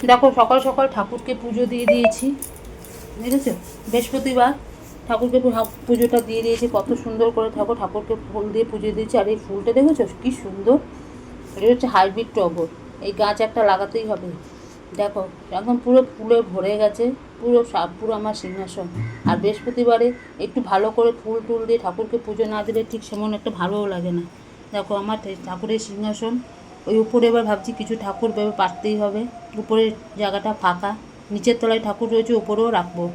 দেখো সকাল সকাল ঠাকুরকে পুজো দিয়ে দিয়েছি, দেখেছো? বৃহস্পতিবার ঠাকুরকে পুজোটা দিয়ে দিয়েছি। কত সুন্দর করে ঠাকুরকে ফুল দিয়ে পুজো দিয়েছি। আর এই ফুলটা দেখেছো কি সুন্দর, এটা হচ্ছে হাইব্রিড টগর। এই গাছ একটা লাগাতেই হবে। দেখো একদম পুরো ফুলে ভরে গেছে, পুরো আমার সিংহাসন। আর বৃহস্পতিবারে একটু ভালো করে ফুল টুল দিয়ে ঠাকুরকে পুজো না দিলে ঠিক সেমন একটা ভালোও লাগে না। দেখো আমার ঠাকুরের সিংহাসন। ওই উপরে এবার ভাবছি কিছু ঠাকুর ভেবে পারতেই হবে। উপরের জায়গাটা ফাঁকা, নিচের তলায় ঠাকুর রয়েছে, উপরেও রাখবো।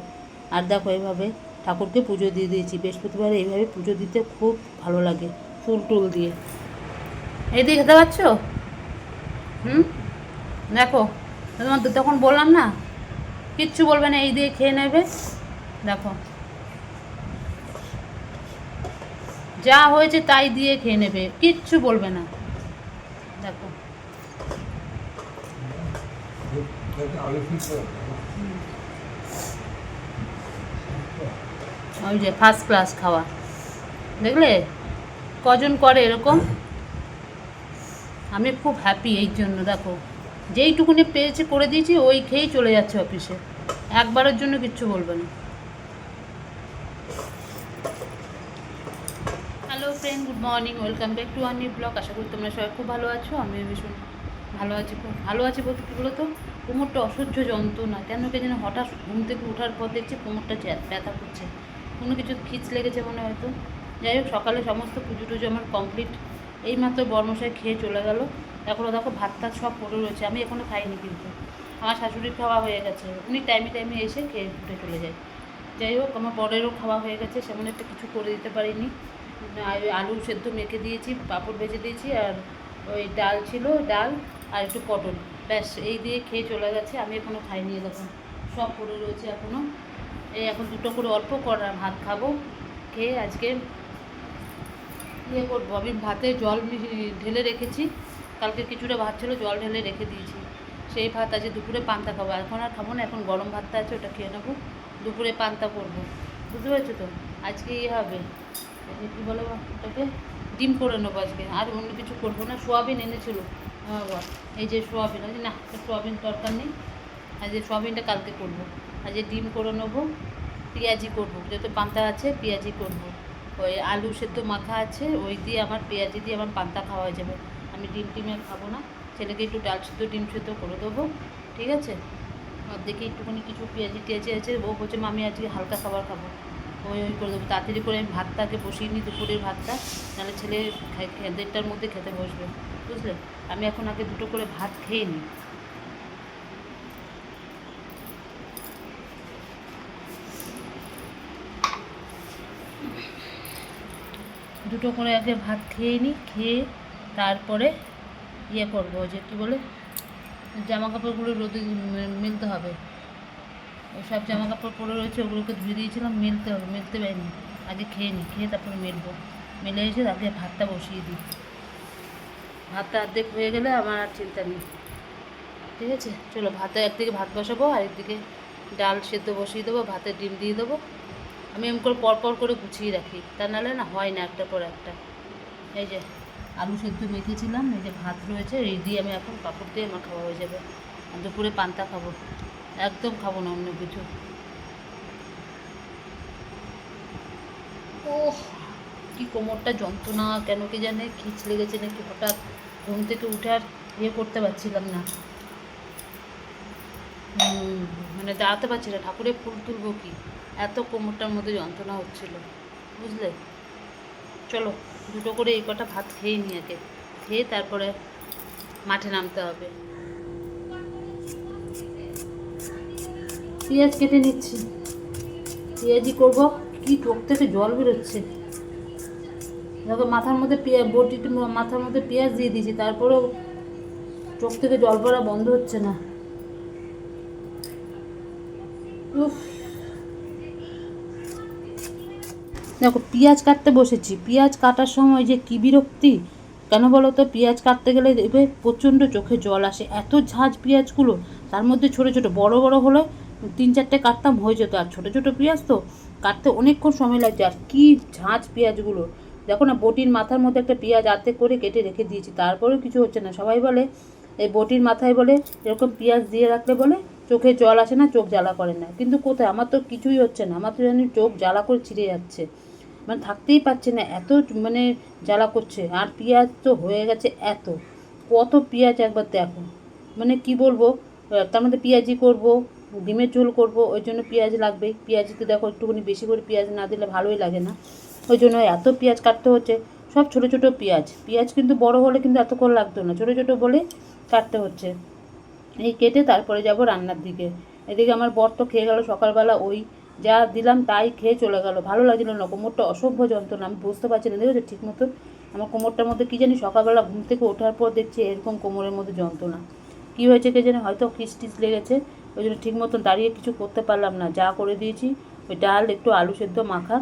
আর দেখো এইভাবে ঠাকুরকে পুজো দিয়ে দিয়েছি। বৃহস্পতিবারে এইভাবে পুজো দিতে খুব ভালো লাগে, ফুল টুল দিয়ে। এই দিয়ে খেতে পাচ্ছ? দেখো তোমার তখন বললাম না, কিচ্ছু বলবে না, এই দিয়ে খেয়ে নেবে। দেখো যা হয়েছে তাই দিয়ে খেয়ে নেবে, কিচ্ছু বলবে না। দেখো ওই যে ফার্স্ট ক্লাস খাওয়া, দেখলে কজন করে এরকম। আমি খুব হ্যাপি এই জন্য। দেখো যেইটুকুনি পেয়েছে করে দিয়েছি, ওই খেয়েই চলে যাচ্ছে অফিসে, একবারের জন্য কিচ্ছু বলবে না। Hello friend, good morning, welcome back to our new blog. আশা করি তোমরা সবাই খুব ভালো আছো। আমি ভীষণ ভালো আছি, খুব ভালো আছি বলতে কী বলো তো, কোমরটা অসহ্য যন্ত্রণা, কেন কে যেন হঠাৎ ঘুম থেকে ওঠার পর দেখছি কোমরটা ব্যথা করছে, কোনো কিছু খিচ লেগেছে মনে হয়তো। যাই হোক, সকালে সমস্ত পুজো টুজো আমার কমপ্লিট। এইমাত্র বর্মশাই খেয়ে চলে গেল। এখনও দেখো ভাত টাত সব পড়ে রয়েছে, আমি এখনও খাইনি, কিন্তু আমার শাশুড়ির খাওয়া হয়ে গেছে। উনি টাইমে টাইমে এসে খেয়ে উঠে চলে যায়। যাই হোক, আমার বরেরও খাওয়া হয়ে গেছে, সেমন একটা কিছু করে দিতে পারিনি। আলু সেদ্ধ মেখে দিয়েছি, পাঁপড় ভেজে দিয়েছি, আর ওই ডাল ছিল, ডাল আর একটু পটল, ব্যাস এই দিয়ে খেয়ে চলে গেছে। আমি এখনও খাইনি, দেখুন সব পড়ে রয়েছে এখনও। এই এখন দুটো করে অল্প করা ভাত খাবো, খেয়ে আজকে ইয়ে করবো। আমি ভাতে জল ঢেলে রেখেছি, কালকে কিছুটা ভাত ছিল, জল ঢেলে রেখে দিয়েছি। সেই ভাত আজকে দুপুরে পান্তা খাবো, এখন আর খাবো না, এখন গরম ভাতটা আছে ওটা খেয়ে নেবো, দুপুরে পান্তা করবো। বুঝতে পারছো তো? আজকে ইয়ে হবে, কী বলে ওটাকে, ডিম করে নেবো আজকে, আর অন্য কিছু করবো না। সোয়াবিন এনেছিল আমার, এই যে সোয়াবিন আছে না, সোয়াবিন দরকার নেই, আজকে সোয়াবিনটা কালকে করবো। আজকে ডিম করে নেবো, পেঁয়াজি করবো, যেহেতু পান্তা আছে পেঁয়াজি করবো। ওই আলু সেদ্ধ মাখা আছে, ওই দিয়ে আমার পেঁয়াজি দিয়ে আমার পান্তা খাওয়া হয়ে যাবে। আমি ডিম টিমে খাবো না, ছেলেকে একটু ডাল সেদ্ধ ডিম সেদ্ধ করে দেবো, ঠিক আছে? আর দেখি একটুখানি কিছু পেঁয়াজি টেয়াজি আছে, ও বলছে আমি আজকে হালকা খাবার খাবো, ওই করে দেবো। তাড়াতাড়ি করে আমি ভাতটাকে বসিয়ে নিই, দুপুরের ভাতটা, নাহলে ছেলে 1:30টার মধ্যে খেতে বসবে, বুঝলে? আমি এখন আগে দুটো করে ভাত খেয়ে নিই। দুটো করে আগে ভাত খেয়ে নিই, খেয়ে তারপরে ইয়ে করবো, যে কী বলে, জামা কাপড়গুলো রোদে মেলতে হবে। ওই সব জামা কাপড় পরে রয়েছে, ওগুলোকে ধুয়ে দিয়েছিলাম, মেলতে হবে, মেলতে পারিনি। আগে খেয়ে নিই, খেয়ে তারপরে মেলবো, মেলে এসে আগে ভাতটা বসিয়ে দিই। ভাতটা অর্ধেক হয়ে গেলে আমার আর চিন্তা নেই, ঠিক আছে? চলো, ভাতে একদিকে ভাত বসাবো, আর একদিকে ডাল সেদ্ধ বসিয়ে দেবো, ভাতে ডিম দিয়ে দেবো। আমি এমন করে পরপর করে গুছিয়ে রাখি, তা নাহলে না হয় না একটা পর একটা। এই যে আলু সেদ্ধ মেখেছিলাম, এই যে ভাত রয়েছে, এই দিয়ে আমি এখন পাঁপড় দিয়ে আমার খাওয়া হয়ে যাবে। আর দুপুরে পান্তা খাবো, একদম খাবো না অন্য কিছু। ওহ, কি কোমরটা যন্ত্রণা, কেন কি জানে, খিচ লেগেছে নাকি হঠাৎ, ঘুম থেকে উঠে আর ইয়ে করতে পারছিলাম না, মানে দাঁড়াতে পারছি না, ঠাকুরের ফুল তুলবো কি, এত কোমরটার মধ্যে যন্ত্রণা হচ্ছিল, বুঝলে? চলো দুটো করে এই কটা ভাত খেয়ে নিই আগে, খেয়ে তারপরে মাঠে নামতে হবে। পেঁয়াজ কেটে নিচ্ছি, পেঁয়াজি করব। কি চোখ থেকে জল বেরোচ্ছে, দেখো মাথার মধ্যে বটিতে মাথার মধ্যে পেঁয়াজ দিয়ে দিয়েছি, তারপরেও চোখ থেকে জল পড়া বন্ধ হচ্ছে না। উফ, দেখো পেঁয়াজ কাটতে বসেছি, পেঁয়াজ কাটার সময় যে কী বিরক্তি, কেন বলো তো? পেঁয়াজ কাটতে গেলে দেখবে প্রচণ্ড চোখে জল আসে, এত ঝাঁজ পেঁয়াজগুলো, তার মধ্যে ছোটো ছোটো, বড় বড় হলে 3-4টে কাটতাম হয়ে যেত, আর ছোটো ছোটো পেঁয়াজ তো কাটতে অনেকক্ষণ সময় লাগছে, আর কী ঝাঁজ পেঁয়াজগুলো। দেখো না, বটির মাথার মধ্যে একটা পেঁয়াজ আর্ধেক করে কেটে রেখে দিয়েছি, তারপরেও কিছু হচ্ছে না। সবাই বলে এই বটির মাথায় বলে এরকম পেঁয়াজ দিয়ে রাখলে বলে চোখে জল আসে না, চোখ জ্বালা করে না। কিন্তু কোথায়, আমার তো কিছুই হচ্ছে না, আমার তো জানি চোখ জ্বালা করে ছিঁড়ে যাচ্ছে, মানে থাকতেই পারছে না, এত মানে জ্বালা করছে। আর পেঁয়াজ তো হয়ে গেছে এত, কত পেঁয়াজ একবার দেখো, মানে কি বলবো। তার মধ্যে পেঁয়াজি করব, ডিমের ঝোল করব, ওই জন্য পেঁয়াজ লাগবেই। পেঁয়াজিতে দেখো একটুখানি বেশি করে পেঁয়াজ না দিলে ভালোই লাগে না, ওই জন্য এত পেঁয়াজ কাটতে হচ্ছে। সব ছোটো ছোটো পেঁয়াজ, পেঁয়াজ কিন্তু বড় হলে কিন্তু এতক্ষণ লাগতো না, ছোটো ছোটো বলে কাটতে হচ্ছে। এই কেটে তারপরে যাব রান্নার দিকে। এদিকে আমার বর তো খেয়ে গেল সকালবেলা, ওই যা দিলাম তাই খেয়ে চলে গেল, ভালো লাগছিল না, কোমরটা অসভ্য যন্ত্রণা, আমি বুঝতে পারছি না, দেখেছো ঠিক মতো আমার কোমরটার মধ্যে কী জানি, সকালবেলা ঘুম থেকে ওঠার পর দেখছি এরকম কোমরের মধ্যে যন্ত্রণা, কী হয়েছে কে জানি, হয়তো খিস্টিস লেগেছে, ওই জন্য ঠিক মতন দাঁড়িয়ে কিছু করতে পারলাম না। যা করে দিয়েছি ওই ডাল, একটু আলু সেদ্ধ মাখা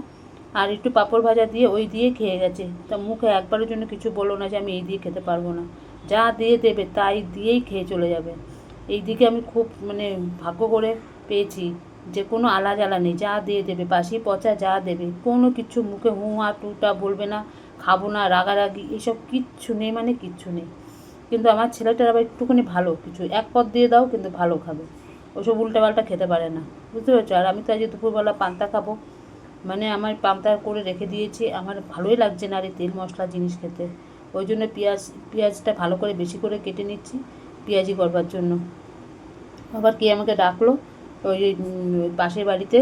আর একটু পাঁপড় ভাজা দিয়ে ওই দিয়ে খেয়ে গেছে। তা মুখে একবারের জন্য কিছু বলো না যে আমি এই দিয়ে খেতে পারবো না, যা দিয়ে দেবে তাই দিয়েই খেয়ে চলে যাবে। এই দিকে আমি খুব মানে ভাগ্য করে পেয়েছি যে কোনো আলা জ্বালা নেই, যা দিয়ে দেবে, বাসি পচা যা দেবে, কোনো কিছু মুখে হুঁ হা টুটা বলবে না, খাবো না, রাগারাগি এসব কিচ্ছু নেই, মানে কিচ্ছু নেই। কিন্তু আমার ছেলেটার আবার একটুখানি ভালো, কিছু এক পদ দিয়ে দাও কিন্তু ভালো খাবে, ওসব উল্টাপাল্টা খেতে পারে না, বুঝতে পেরেছো। আর আমি তো আজ দুপুরবেলা পান্তা খাবো, মানে আমার পান্তা করে রেখে দিয়েছি, আমার ভালোই লাগছে না আর এই তেল মশলা জিনিস খেতে, ওই জন্য পেঁয়াজটা ভালো করে বেশি করে কেটে নিচ্ছি পেঁয়াজি করবার জন্য। আবার কে আমাকে ডাকলো, ওই পাশের বাড়িতে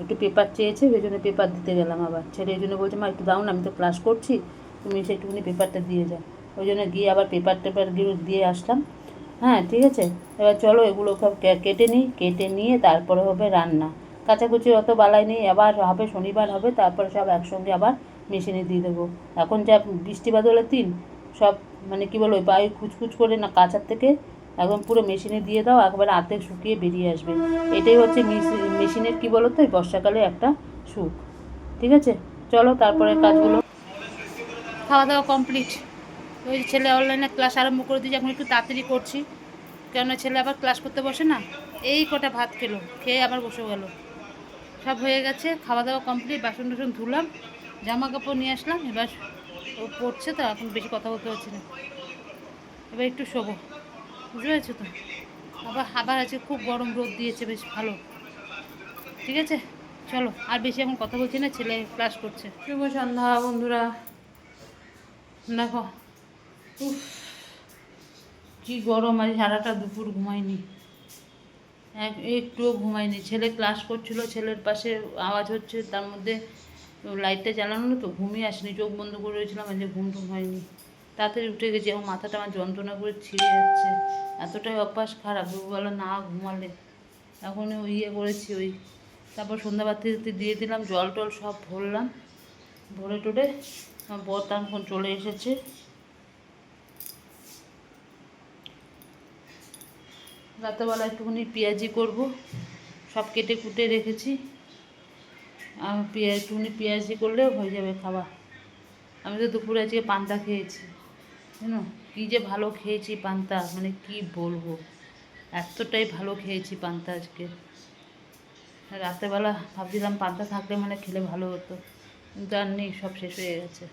একটু পেপার চেয়েছে, ওই জন্য পেপার দিতে গেলাম। আবার ছেলে এই জন্য বলছে মা একটু দাও না, আমি তো ক্লাস করছি, তুমি সেটুকুনি পেপারটা দিয়ে যাও, ওই জন্য গিয়ে আবার পেপারগুলো দিয়ে আসলাম। হ্যাঁ ঠিক আছে, এবার চলো এগুলো সব কেটে নিই, কেটে নিয়ে তারপরে হবে রান্না। কাচাকুচি অত বালাই নেই, আবার হবে শনিবার হবে, তারপরে সব একসঙ্গে আবার মেশিনে দিয়ে দেবো। এখন যা বৃষ্টি বাদলের দিন, সব মানে কী বলো, বায়ু কুচকুচ করে না কাচার থেকে একদম পুরো মেশিনে দিয়ে দাও, একবারে আর্ধেক শুকিয়ে বেরিয়ে আসবে। এটাই হচ্ছে মেশিনের কী বলো তো, এই বর্ষাকালে একটা সুখ। ঠিক আছে, চলো তারপরে কাজগুলো। খাওয়া দাওয়া কমপ্লিট, ওই ছেলে অনলাইনে ক্লাস আরম্ভ করে দিয়েছে, এখন একটু তাড়াতাড়ি করছি, কেননা ছেলে আবার ক্লাস করতে বসে না। এই কটা ভাত খেলো, খেয়ে আবার বসে গেল। সব হয়ে গেছে, খাওয়া দাওয়া কমপ্লিট, বাসন টাসন ধুলাম, জামা কাপড় নিয়ে আসলাম। এবার ও পড়ছে তো, এখন বেশি কথা বলতে পারছি না, এবার একটু শোবো, বুঝতে পেরেছো তো। আবার আবার আছে, খুব গরম রোদ দিয়েছে, বেশ ভালো। ঠিক আছে চলো, আর বেশি এখন কথা বলছি না, ছেলে ক্লাস করছে। শুভ সন্ধ্যা বন্ধুরা, দেখো উফ কী গরম, আজ সারাটা দুপুর ঘুমাইনি, একটুও ঘুমাইনি। ছেলে ক্লাস করছিল, ছেলের পাশে আওয়াজ হচ্ছে, তার মধ্যে লাইটটা জ্বালানো তো, ঘুমিয়ে আসেনি, চোখ বন্ধ করে রয়েছিলাম, যে ঘুম টুম হয়নি। তাড়াতাড়ি উঠে গেছি, এখন মাথাটা আমার যন্ত্রণা করে ছিঁড়ে যাচ্ছে, এতটাই অভ্যাস খারাপ দুপুরবেলা না ঘুমালে। এখন ওই করেছি, ওই তারপর সন্ধ্যাবাতি দিয়ে দিলাম, জল টল সব ভরলাম, ভরে টোরে আমার বর তখন চলে এসেছে। রাতেরবেলা একটুখানি পেঁয়াজি করব, সব কেটে কুটে রেখেছি, আর একটুখানি পেঁয়াজি করলেও হয়ে যাবে খাওয়া। আমি তো দুপুরে আজকে পান্তা খেয়েছি, জানো কী যে ভালো খেয়েছি পান্তা, মানে কি বলবো, এতটাই ভালো খেয়েছি পান্তা আজকে। রাতেরবেলা ভাবছিলাম পান্তা থাকলে মানে খেলে ভালো হতো, কিন্তু আর নেই, সব শেষ হয়ে গেছে।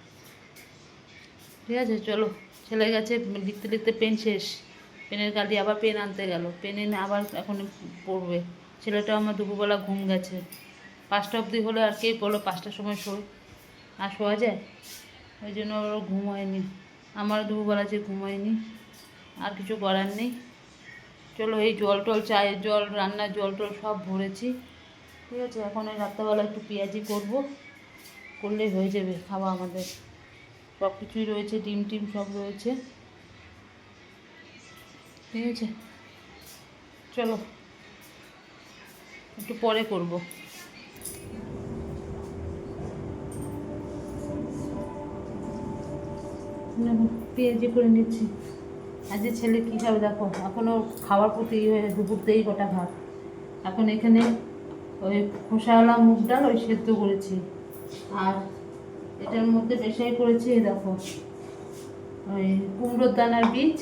ঠিক আছে চলো, ছেলে গেছে লিখতে লিখতে পেন শেষ, পেনের কালি আবার পেন আনতে গেল, পেন এনে আবার এখন পড়বে। ছেলেটাও আমার দুপুরবেলা ঘুম গেছে, 5টা অবধি হলে আর কে বলো 5টার সময় শোয়, আর শোয়া যায়, ওই জন্য ওর ঘুম হয়নি, আমার দুপুরবেলা যে ঘুম হয়নি, আর কিছু করার নেই। চলো এই জল টল, চায়ের জল, রান্নার জল টল সব ভরেছি। ঠিক আছে, এখন এই রাত্রেবেলা একটু পেঁয়াজি করবো, করলেই হয়ে যাবে খাওয়া আমাদের, সব কিছুই রয়েছে, ডিম টিম সব রয়েছে। ঠিক আছে চলো, একটু পরে করব। পেঁয়াজি করে নিচ্ছি, আজ যে ছেলে কী খাবে দেখো, এখনও খাওয়ার প্রতি দুপুরতেই কটা ভাত। এখন এখানে ওই খোসাওয়ালা মুগ ডাল ওই সেদ্ধ করেছি, আর এটার মধ্যে পেশাই করেছি দেখো ওই কুমড়োর দানার বীজ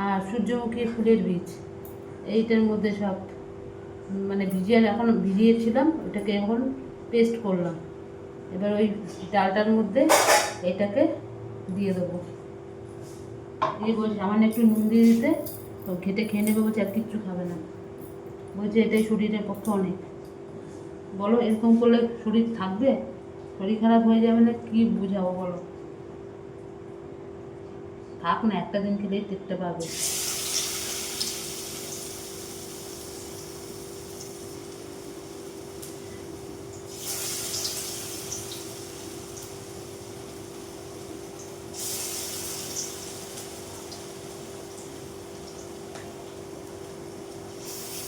আর সূর্যমুখী ফুলের বীজ, এইটার মধ্যে সব মানে এখন ভিজিয়েছিলাম, ওটাকে এখন পেস্ট করলাম। এবার ওই ডালটার মধ্যে এটাকে দিয়ে দেবো, দিয়ে বলছে সামান্য একটু নুন দিয়ে দিতে, তো খেতে খেয়ে নেবে, বলছে আর কিচ্ছু খাবে না, বলছে এটাই শরীরের পক্ষে অনেক। বলো এরকম করলে শরীর থাকবে? শরীর খারাপ হয়ে যাবে না, কি বুঝাবো বলো? থাক না, একটা দিন খেলেই টেরটা পাবে।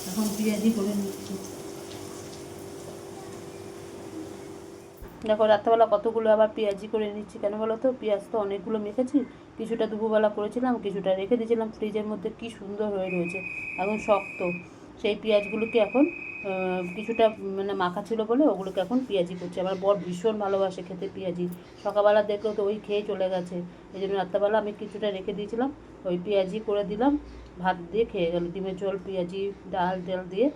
এখন পেঁয়াজি করে নিচ্ছি। দেখো রাত্রেবেলা কতগুলো আবার পেঁয়াজি করে নিচ্ছি, কেন বলো তো? পেঁয়াজ তো অনেকগুলো মেখেছি, কিছুটা দুপুরবেলা করেছিলাম, কিছুটা রেখে দিয়েছিলাম ফ্রিজের মধ্যে, কি সুন্দর হয়ে রয়েছে, এখন শক্ত। সেই পেঁয়াজগুলোকে এখন কিছুটা মানে মাখা ছিল বলে ওগুলোকে এখন পেঁয়াজি করছি। আমার বর ভীষণ ভালোবাসে খেতে পেঁয়াজি, সকালবেলা দেখলো তো ওই খেয়ে চলে গেছে, এই জন্য রাত্রেবেলা আমি কিছুটা রেখে দিয়েছিলাম, ওই পেঁয়াজি করে দিলাম, ভাত দিয়ে খেয়ে গেল, ডিমের ঝোল পেঁয়াজি ডাল দিয়ে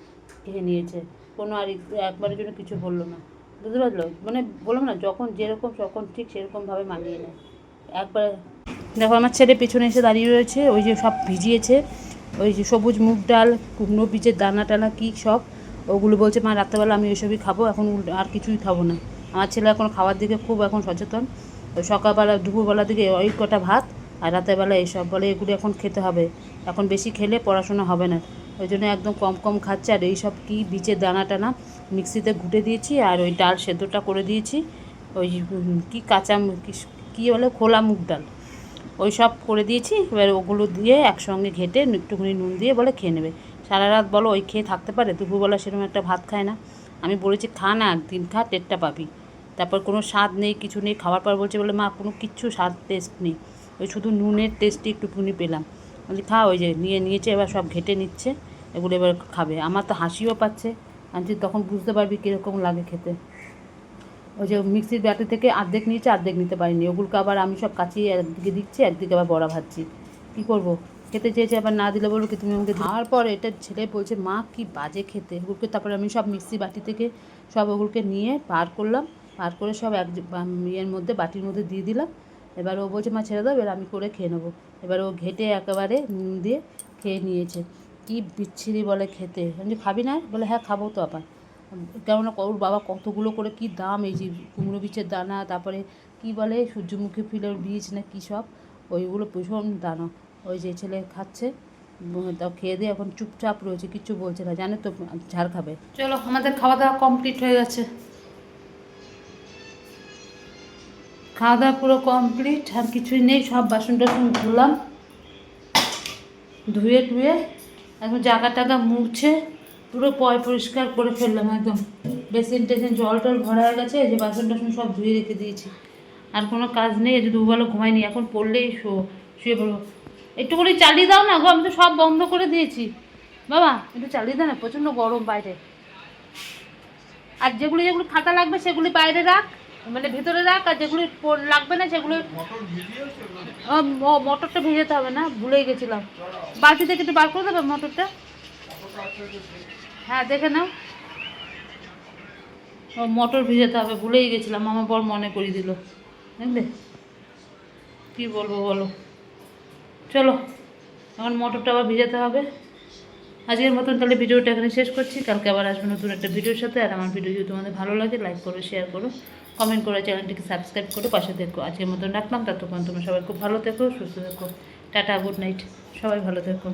খেয়ে নিয়েছে, কোনো আর একবারের জন্য কিছু বললো না। বুঝতে পারলো? মানে বললাম না, যখন যেরকম তখন ঠিক সেরকমভাবে মানিয়ে নেয় একবার। দেখো আমার ছেলে পেছনে এসে দাঁড়িয়ে রয়েছে, ওই যে সব ভিজিয়েছে, ওই যে সবুজ মুগ ডাল, কুমড়ো বীজের দানা টানা কী সব, ওগুলো বলছে মা রাত্রেবেলা আমি ওইসবই খাবো, এখন আর কিছুই খাবো না। আমার ছেলে এখন খাওয়ার দিকে খুব এখন সচেতন, ওই সকালবেলা দুপুরবেলা দিকে ওই কটা ভাত, আর রাতেরবেলা এইসব বলে এগুলো এখন খেতে হবে, এখন বেশি খেলে পড়াশোনা হবে না, ওই জন্য একদম কম কম খাচ্ছে। আর এইসব কী বীজের দানা টানা মিক্সিতে ঘুটে দিয়েছি, আর ওই ডাল সেদ্ধটা করে দিয়েছি, ওই কী কাঁচা কী বলে খোলা মুগ ডাল, ওই সব করে দিয়েছি, এবার ওগুলো দিয়ে একসঙ্গে ঘেটে একটুখানি নুন দিয়ে বলে খেয়ে নেবে। সারা রাত বলো ওই খেয়ে থাকতে পারে? দুপুরবেলা সেরকম একটা ভাত খায় না। আমি বলেছি খা না, একদিন খা, টেরটা পাবি। তারপর কোনো স্বাদ নেই, কিছু নেই, খাওয়ার পর বলছে বলে মা কোনো কিচ্ছু স্বাদ টেস্ট নেই, ওই শুধু নুনের টেস্টই একটুখানি পেলাম। বলছি খা, ওই যে নিয়েছে, এবার সব ঘেটে নিচ্ছে, এগুলো এবার খাবে। আমার তো হাসিও পাচ্ছে, আমি তখন বুঝতে পারবি কীরকম লাগে খেতে। ওই যে মিক্সির ব্যাটারি থেকে অর্ধেক নিয়েছে, অর্ধেক নিতে পারিনি, ওগুলোকে আবার আমি সব কাচিয়ে একদিকে দিচ্ছি, একদিকে আবার বড়া ভাজছি, কী করবো? খেতে চেয়েছে, আবার না দিলে বলবো কি তুমি আমাকে। খাওয়ার পর এটা ছেলে বলছে মা কি বাজে খেতে, ওগুলোকে তারপরে আমি সব মিক্সি বাটি থেকে সব ওগুলোকে নিয়ে বার করলাম, বার করে সব এক ইয়ের মধ্যে বাটির মধ্যে দিয়ে দিলাম। এবার ও বলছে মা ছেড়ে দাও, এবার আমি করে খেয়ে নেবো। এবার ও ঘেটে একেবারে নুন দিয়ে খেয়ে নিয়েছে, কি বিচ্ছিরি বলে খেতে। আমি খাবি না? বলে হ্যাঁ খাবো তো। আবার কেননা ওর বাবা কতগুলো করে কি দাম, এই যে কুমড়ো বীজের দানা, তারপরে কি বলে সূর্যমুখী ফুলের বীজ না কী সব, ওইগুলো ভীষণ দানা। ওই যে ছেলে খাচ্ছে, তাও খেয়ে দিয়ে এখন চুপচাপ রয়েছে, কিচ্ছু বলছে না, জানে তো ঝাড় খাবে। চলো আমাদের খাওয়া দাওয়া কমপ্লিট হয়ে গেছে, খাওয়া দাওয়া পুরো কমপ্লিট, আর কিছুই নেই, সব বাসন টাসন ধুলাম, ধুয়ে টুয়ে এখন জায়গা টাগা মুছে পুরো পরিষ্কার করে ফেললাম একদম, বেসিন টেসিন জল টল ভরা হয়ে গেছে, এই যে বাসন টাসন সব ধুয়ে রেখে দিয়েছি। আর কোনো কাজ নেই, এই যে দুবেলা ঘুমাইনি, এখন পড়লেই শুয়ে পড়বো। একটু করে চালিয়ে দাও না গো, আমি তো সব বন্ধ করে দিয়েছি। বাবা একটু চালিয়ে দাও না, প্রচণ্ড গরম বাইরে। আর যেগুলি যেগুলি খাতা লাগবে সেগুলি বাইরে রাখ, মানে ভিতরে রাখ, আর যেগুলি লাগবে না সেগুলো মোটরটা ভেজাতে হবে না, ভুলেই গেছিলাম। বালতি থেকে একটু বার করে দেবে মোটরটা? হ্যাঁ দেখে নাও, মোটর ভেজাতে হবে, ভুলেই গেছিলাম, আমার বর মনে করিয়ে দিল, বুঝলে? কী বলবো বলো। চলো এখন মোটরটা আবার ভেজাতে হবে। আজকের মতন তাহলে ভিডিওটা এখানে শেষ করছি, কালকে আবার আসবো নতুন একটা ভিডিওর সাথে। আর আমার ভিডিও যদি তোমাদের ভালো লাগে লাইক করো, শেয়ার করো, কমেন্ট করে চ্যানেলটিকে সাবস্ক্রাইব করো, পাশে দেখো। আজকের মতন রাখলাম, ততক্ষণ তোমরা সবাই খুব ভালো থেকো, সুস্থ থেকো। টাটা, গুড নাইট, সবাই ভালো থেকো।